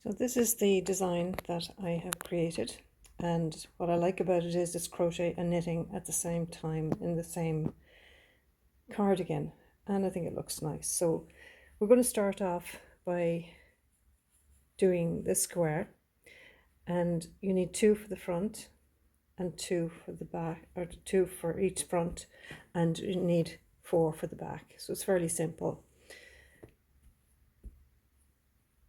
So this is the design that I have created, and what I like about it is it's crochet and knitting at the same time in the same cardigan, and I think it looks nice. So we're going to start off by doing this square, and you need 2 for the front and 2 for the back, or 2 for each front, and you need 4 for the back. So it's fairly simple.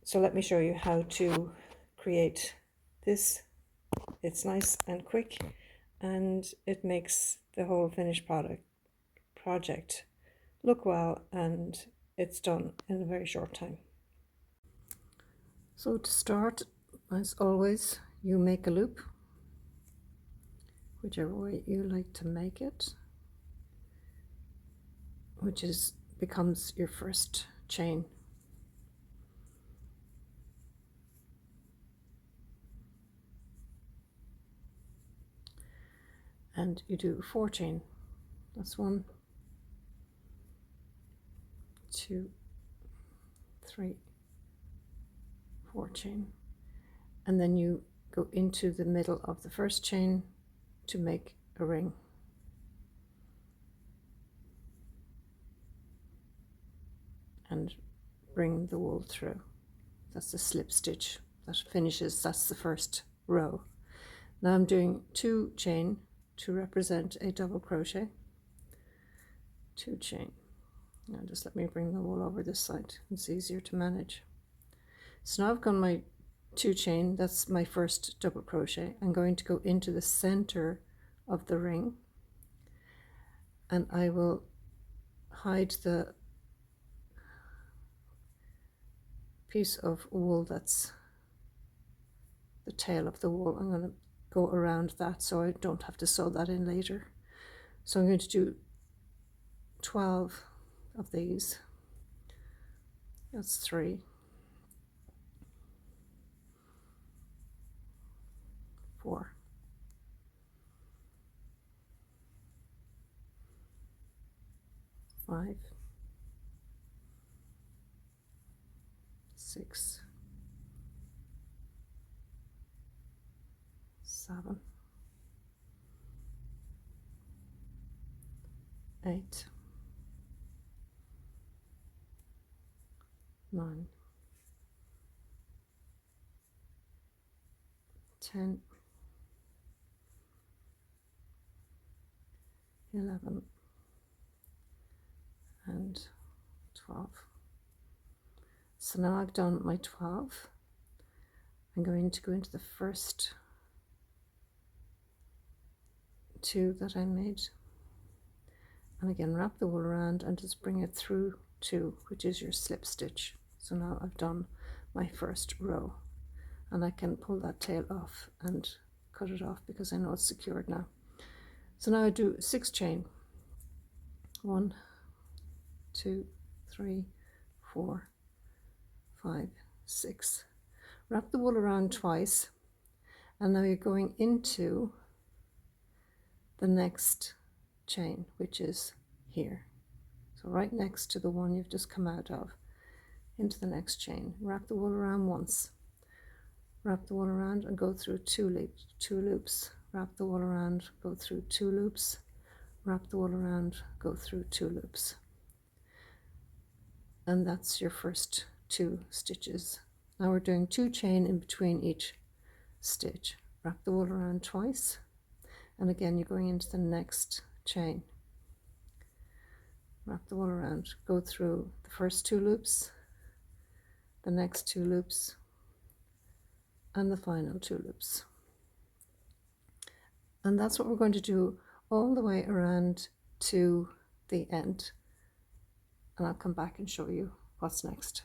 So let me show you how to create this. It's nice and quick, and it makes the whole finished project look well, and it's done in a very short time. So to start, as always, you make a loop, whichever way you like to make it, which becomes your first chain. And you do 4 chain. That's 1, 2, 3, 4 chain. And then you go into the middle of the first chain to make a ring. And bring the wool through. That's the slip stitch that finishes, that's the first row. Now I'm doing 2 chain to represent a double crochet. 2 chain. Now just let me bring the wool over this side, it's easier to manage. So now I've got my 2 chain, that's my first double crochet. I'm going to go into the center of the ring, and I will hide the piece of wool that's the tail of the wool. I'm going to go around that so I don't have to sew that in later. So I'm going to do 12 of these. That's 3, 4, 5, 6, 7, 8, 9, 10, 11, and 12. So now I've done my 12. I'm going to go into the first 2 that I made, and again wrap the wool around and just bring it through 2, which is your slip stitch. So now I've done my first row, and I can pull that tail off and cut it off because I know it's secured now. So now I do 6 chain. 1, 2, 3, 4, 5, 6. Wrap the wool around twice, and now you're going into the next chain, which is here. So right next to the one you've just come out of, into the next chain. Wrap the wool around once, wrap the wool around and go through 2 loops, wrap the wool around, go through 2 loops, wrap the wool around, go through 2 loops. And that's your first 2 stitches. Now we're doing 2 chain in between each stitch. Wrap the wool around twice, and again you're going into the next chain. Wrap the wool around, go through the first 2 loops, the next 2 loops, and the final 2 loops. And that's what we're going to do all the way around to the end, and I'll come back and show you what's next.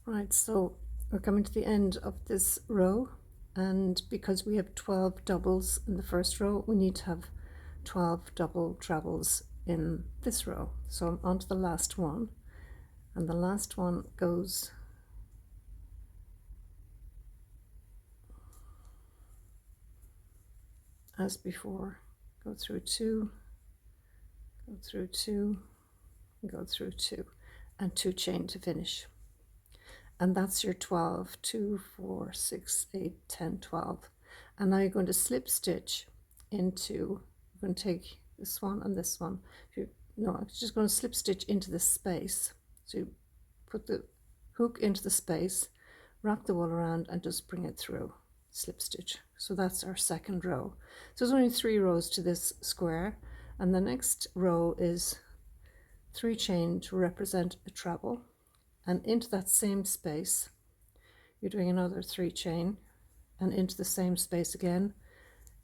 Right, so we're coming to the end of this row, and because we have 12 doubles in the first row, we need to have 12 double trebles in this row. So I'm on to the last one, and the last one goes as before. Go through 2, go through 2, go through 2, and 2 chain to finish. and that's your 12, 2, 4, 6, 8, 10, 12. And now you're going to slip stitch into, you're going to take this one and this one. No, I'm just going to slip stitch into this space. So you put the hook into the space, wrap the wool around and just bring it through, slip stitch. So that's our second row. So there's only 3 rows to this square, and the next row is 3 chain to represent a treble, and into that same space you're doing another 3 chain, and into the same space again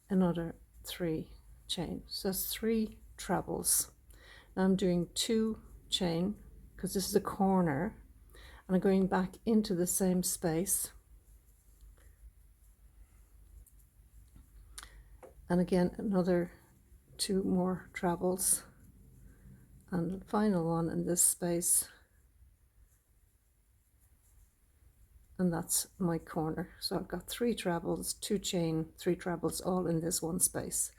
another 3 chain. So that's 3 trebles. Now I'm doing 2 chain because this is a corner, and I'm going back into the same space, and again another 2 more trebles, and the final one in this space, and that's my corner. So I've got 3 trebles, 2 chain, 3 trebles, all in this one space.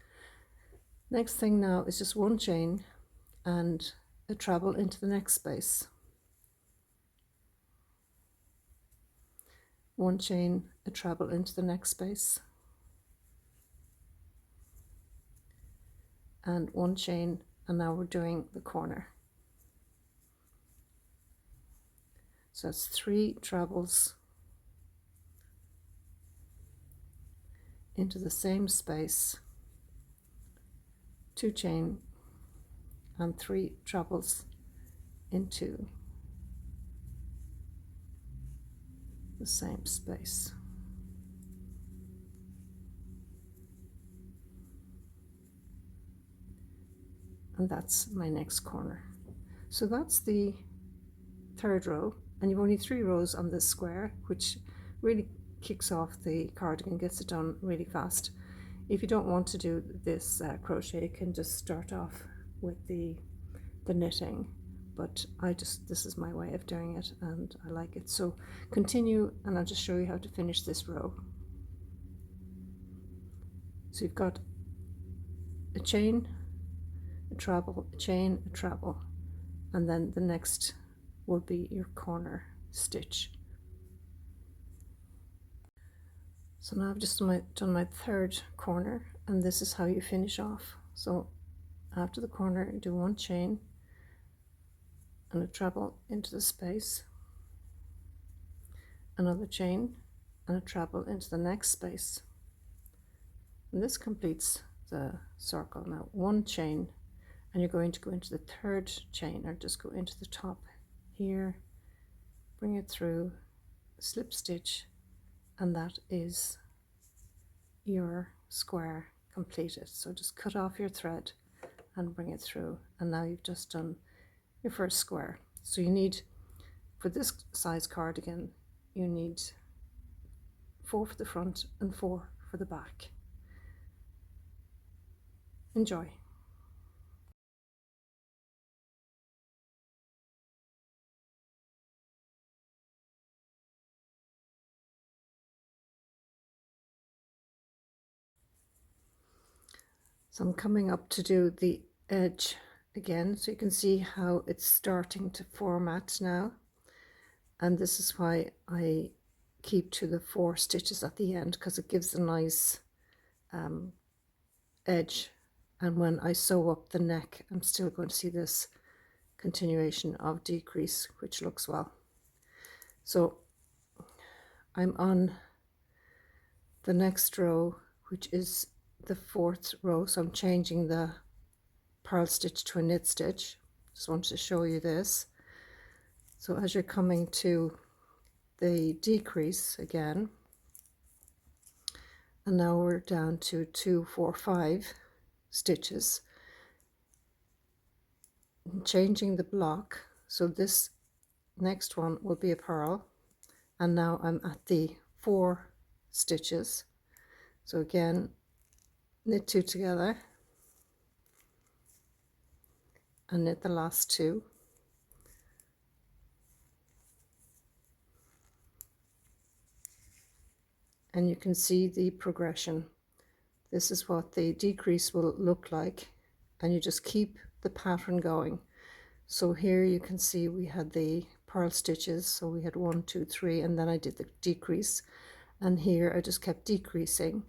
Next thing now is just 1 chain and a treble into the next space, 1 chain, a treble into the next space, and 1 chain, and now we're doing the corner. So that's 3 trebles into the same space, 2 chain, and 3 trebles into the same space. And that's my next corner. So that's the 3rd row, and you've only 3 rows on this square, which really kicks off the cardigan, gets it done really fast. If you don't want to do this crochet, you can just start off with the knitting, but this is my way of doing it and I like it. So continue, and I'll just show you how to finish this row. So you've got a chain, a treble, a chain, a treble, and then the next will be your corner stitch. So now I've just done my 3rd corner, and this is how you finish off. So after the corner, do 1 chain and a treble into the space, another chain and a treble into the next space, and this completes the circle. Now 1 chain, and you're going to go into the 3rd chain, or just go into the top here, bring it through, slip stitch, and that is your square completed. So just cut off your thread and bring it through, and now you've just done your first square. So you need, for this size cardigan, you need 4 for the front and 4 for the back. Enjoy. So I'm coming up to do the edge again, so you can see how it's starting to format now, and this is why I keep to the 4 stitches at the end, because it gives a nice edge, and when I sew up the neck I'm still going to see this continuation of decrease, which looks well. So I'm on the next row, which is the 4th row, so I'm changing the purl stitch to a knit stitch. Just wanted to show you this. So as you're coming to the decrease again, and now we're down to 2, 4, 5 stitches, changing the block, so this next one will be a purl, and now I'm at the 4 stitches. So again, knit 2 together and knit the last 2, and you can see the progression. This is what the decrease will look like, and you just keep the pattern going. So here you can see we had the purl stitches. So we had 1, 2, 3, and then I did the decrease, and here I just kept decreasing.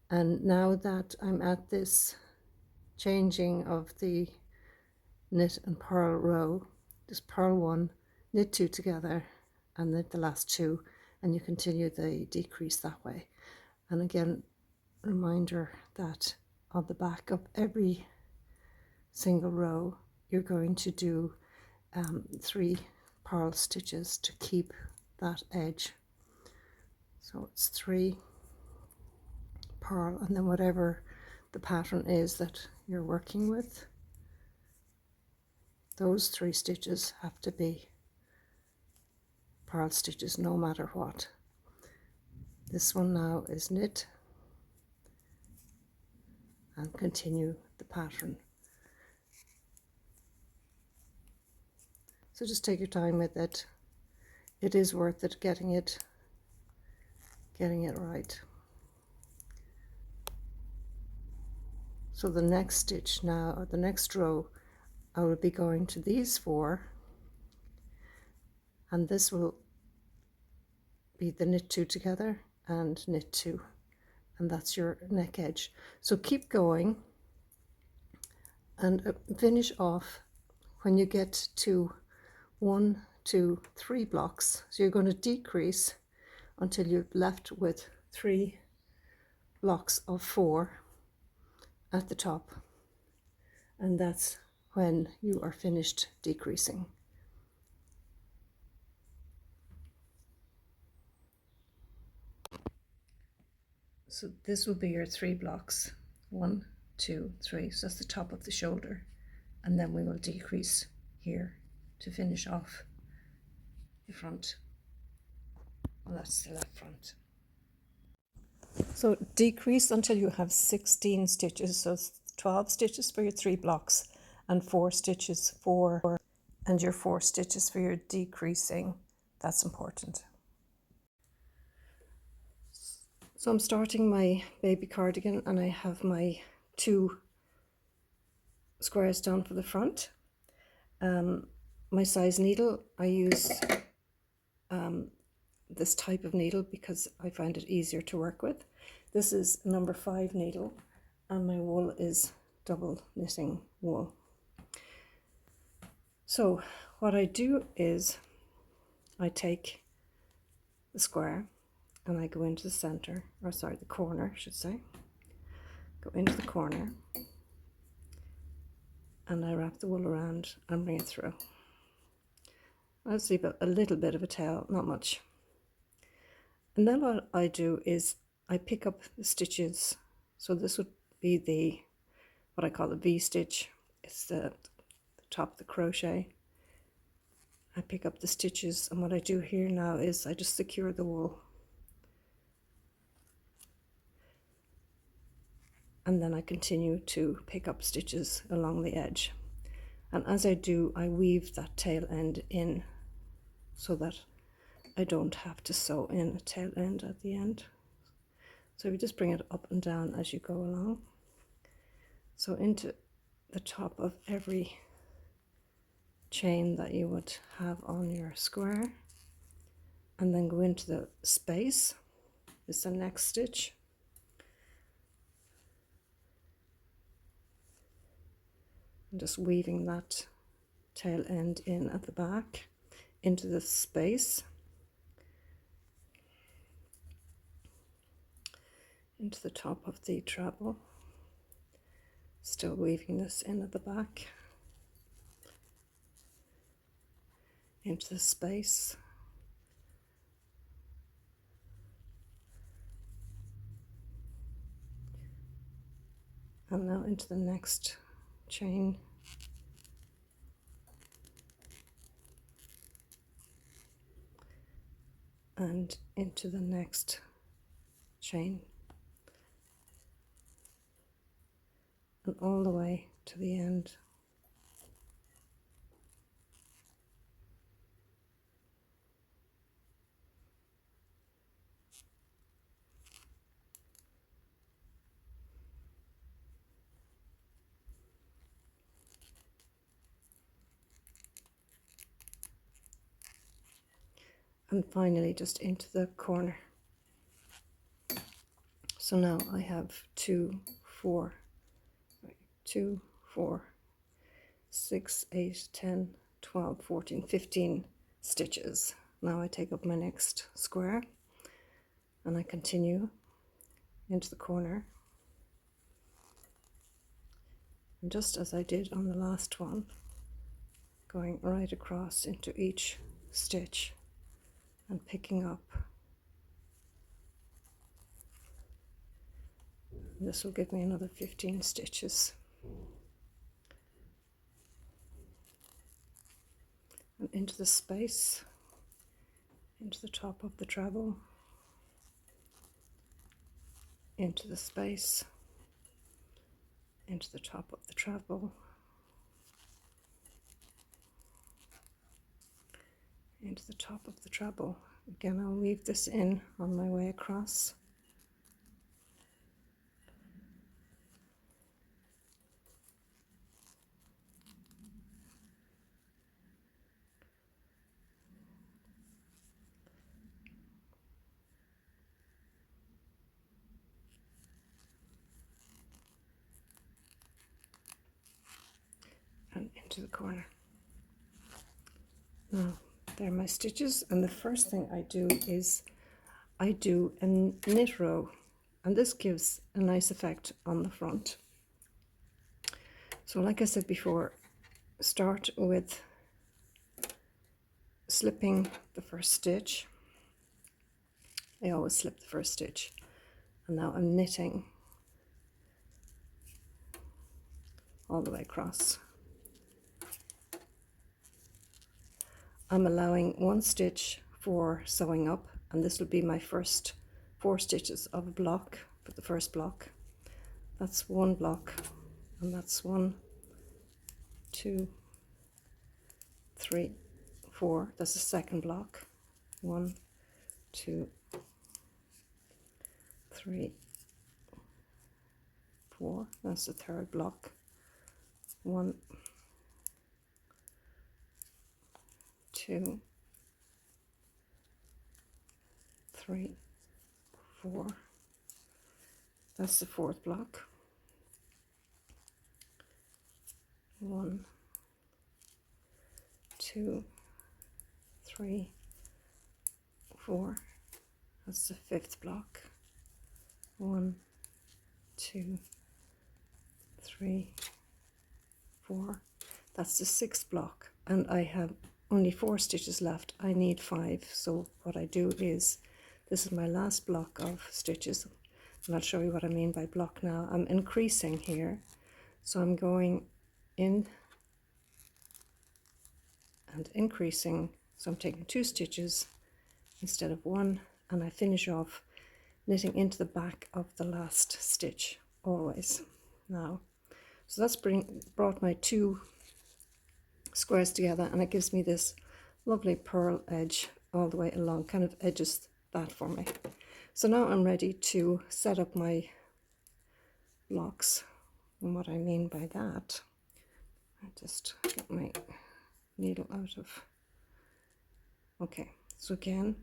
And now that I'm at this changing of the knit and purl row, just purl 1, knit 2 together, and knit the last 2, and you continue the decrease that way. And again, reminder that on the back of every single row you're going to do 3 purl stitches to keep that edge. So it's 3 purl, and then whatever the pattern is that you're working with, those 3 stitches have to be purl stitches no matter what. This one now is knit and continue the pattern. So just take your time with it. It is worth it getting it right. So the next stitch now, or the next row, I will be going to these 4, and this will be the knit 2 together and knit 2, and that's your neck edge. So keep going and finish off when you get to 1, 2, 3 blocks. So you're going to decrease until you're left with 3 blocks of 4 at the top, and that's when you are finished decreasing. So this will be your 3 blocks, 1, 2, 3. So that's the top of the shoulder, and then we will decrease here to finish off the front. Well, that's the left front. So decrease until you have 16 stitches. So 12 stitches for your 3 blocks and 4 stitches for, and your 4 stitches for your decreasing. That's important. So I'm starting my baby cardigan, and I have my 2 squares done for the front. My size needle, I use this type of needle because I find it easier to work with. This is number 5 needle, and my wool is double knitting wool. So what I do is I take the square and I go into the center, or sorry, the corner I should say, go into the corner, and I wrap the wool around and bring it through. I'll leave a little bit of a tail, not much. And then what I do is I pick up the stitches. So this would be what I call the V stitch. It's the top of the crochet. I pick up the stitches, and what I do here now is I just secure the wool. And then I continue to pick up stitches along the edge. And as I do, I weave that tail end in so that I don't have to sew in a tail end at the end. So you just bring it up and down as you go along. So into the top of every chain that you would have on your square, and then go into the space is the next stitch. And just weaving that tail end in at the back into the space, into the top of the treble, still weaving this in at the back, into the space, and now into the next chain, and into the next chain, and all the way to the end. and finally just into the corner. So now I have 2, 4, 2, 4, 6, 8, 10, 12, 14, 15 stitches. Now I take up my next square and I continue into the corner, and just as I did on the last one, going right across into each stitch and picking up. This will give me another 15 stitches. And into the space, into the top of the treble, into the space, into the top of the treble, into the top of the treble. Again, I'll weave this in on my way across. And into the corner. Now, there are my stitches, and the first thing I do is I do a knit row, and this gives a nice effect on the front. So like I said before, start with slipping the first stitch. I always slip the first stitch, and now I'm knitting all the way across. I'm allowing 1 stitch for sewing up, and this will be my first 4 stitches of a block for the first block. That's 1 block, and that's 1, 2, 3, 4. That's the second block. 1, 2, 3, 4. That's the third block. 1, 2, 3, 4. That's the fourth block. 1, 2, 3, 4. That's the fifth block. 1, 2, 3, 4. That's the sixth block, and I have only 4 stitches left. I need 5. So what I do is, this is my last block of stitches, and I'll show you what I mean by block now. I'm increasing here, so I'm going in and increasing. So I'm taking 2 stitches instead of 1, and I finish off knitting into the back of the last stitch always. Now, so that's brought my 2 squares together, and it gives me this lovely pearl edge all the way along, kind of edges that for me. So now I'm ready to set up my blocks, and what I mean by that, I just get my needle out of. Okay, so again,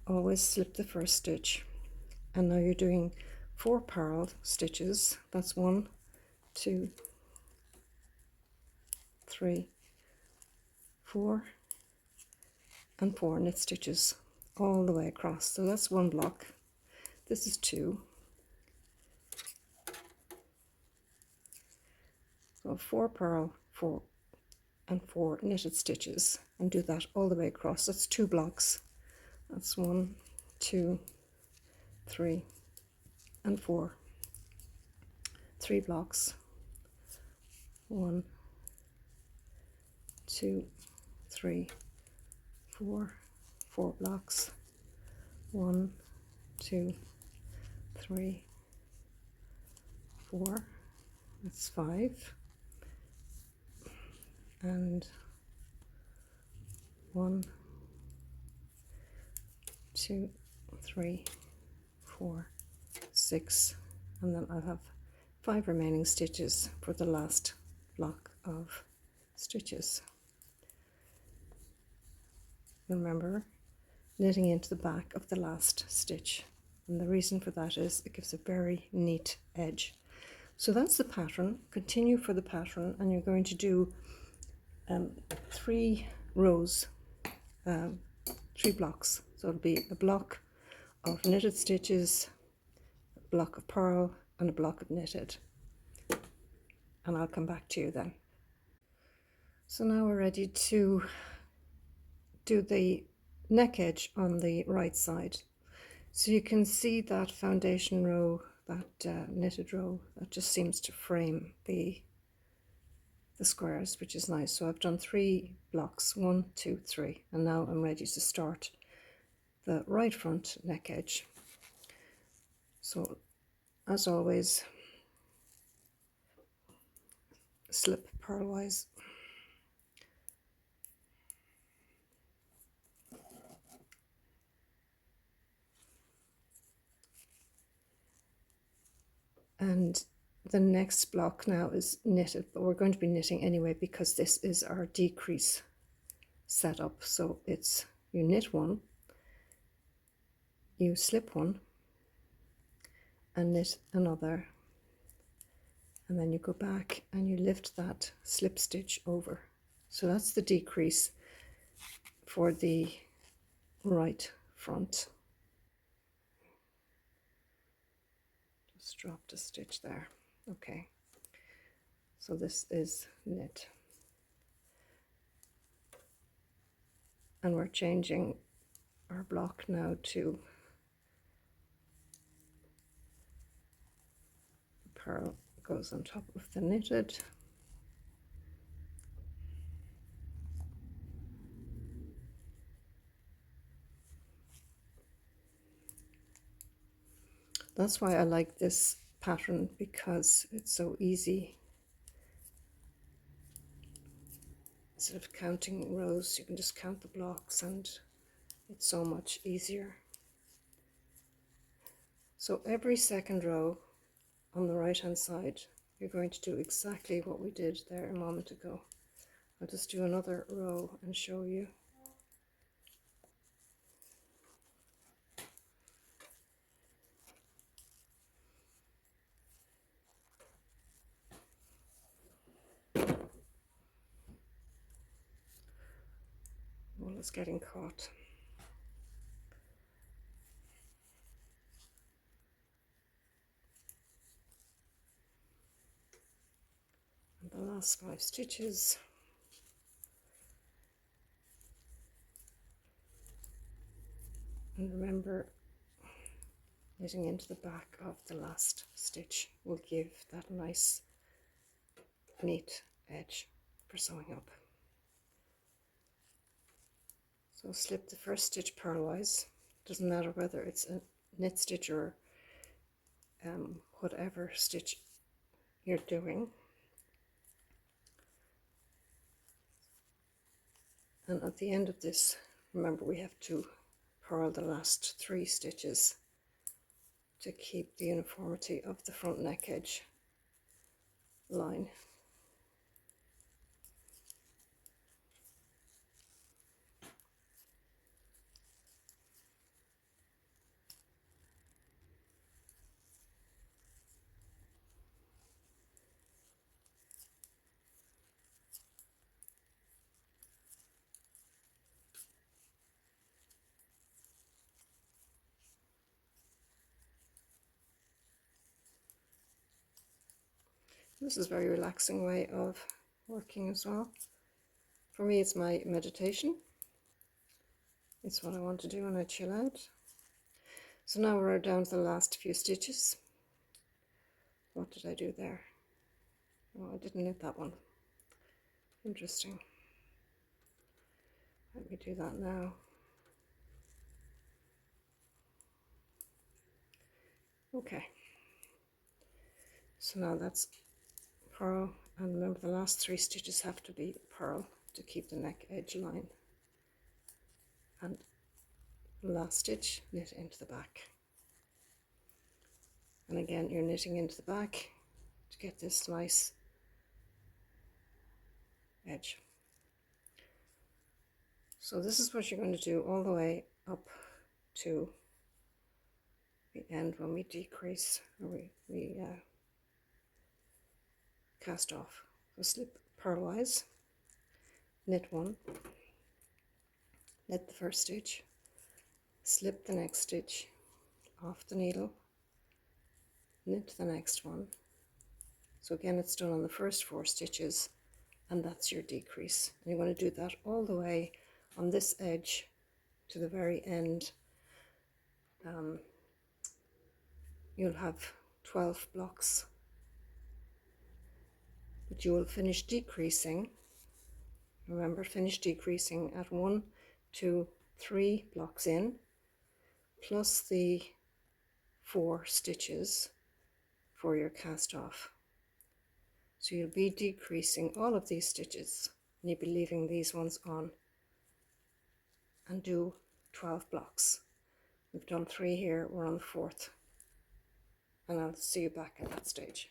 always slip the first stitch, and now you're doing 4 purl stitches. That's 1, 2, 3, 4, and 4 knit stitches all the way across. So that's 1 block. This is 2. So 4 purl, 4 and 4 knitted stitches, and do that all the way across. That's 2 blocks. That's 1, 2, 3, and 4. 3 blocks. 1, 2, 3, 4. 4 blocks. 1, 2, 3, 4. That's 5. And 1, 2, 3, 4, 6, and then I'll have 5 remaining stitches for the last block of stitches. Remember, knitting into the back of the last stitch. And the reason for that is it gives a very neat edge. So that's the pattern. Continue for the pattern, and you're going to do 3 rows, 3 blocks. So it'll be a block of knitted stitches, a block of purl, and a block of knitted. And I'll come back to you then. So now we're ready to do the neck edge on the right side. So you can see that foundation row, that knitted row, that just seems to frame the squares, which is nice. So I've done 3 blocks, 1, 2, 3, and now I'm ready to start the right front neck edge. So as always, slip purlwise. And the next block now is knitted, but we're going to be knitting anyway because this is our decrease setup. So it's you knit 1, you slip 1, and knit another, and then you go back and you lift that slip stitch over. So that's the decrease for the right front. Just dropped a stitch there. Okay, so this is knit, and we're changing our block now to purl goes on top of the knitted. That's why I like this pattern, because it's so easy. Instead of counting rows, you can just count the blocks, and it's so much easier. So every second row on the right hand side, you're going to do exactly what we did there a moment ago. I'll just do another row and show you. Well, it's getting caught. And the last 5 stitches. And remember, knitting into the back of the last stitch will give that nice neat edge for sewing up. So slip the first stitch purlwise. Doesn't matter whether it's a knit stitch or whatever stitch you're doing. And at the end of this, remember, we have to purl the last 3 stitches to keep the uniformity of the front neck edge line. This is a very relaxing way of working as well. For me, it's my meditation. It's what I want to do when I chill out. So now we're down to the last few stitches. What did I do there? Oh, I didn't knit that one. Interesting. Let me do that now. Okay. So now that's purl, and remember the last 3 stitches have to be purl to keep the neck edge line. And last stitch, knit into the back. And again, you're knitting into the back to get this nice edge. So this is what you're going to do all the way up to the end when we decrease, or we cast off. So slip purlwise, knit one, knit the first stitch, slip the next stitch off the needle, knit the next one. So again, it's done on the first 4 stitches, and that's your decrease. And you're going to do that all the way on this edge to the very end. You'll have 12 blocks, but you will finish decreasing. Remember, finish decreasing at 1, 2, 3 blocks in, plus the 4 stitches for your cast off. So you'll be decreasing all of these stitches, and you'll be leaving these ones on, and do 12 blocks. We've done 3 here, we're on the 4th, and I'll see you back at that stage.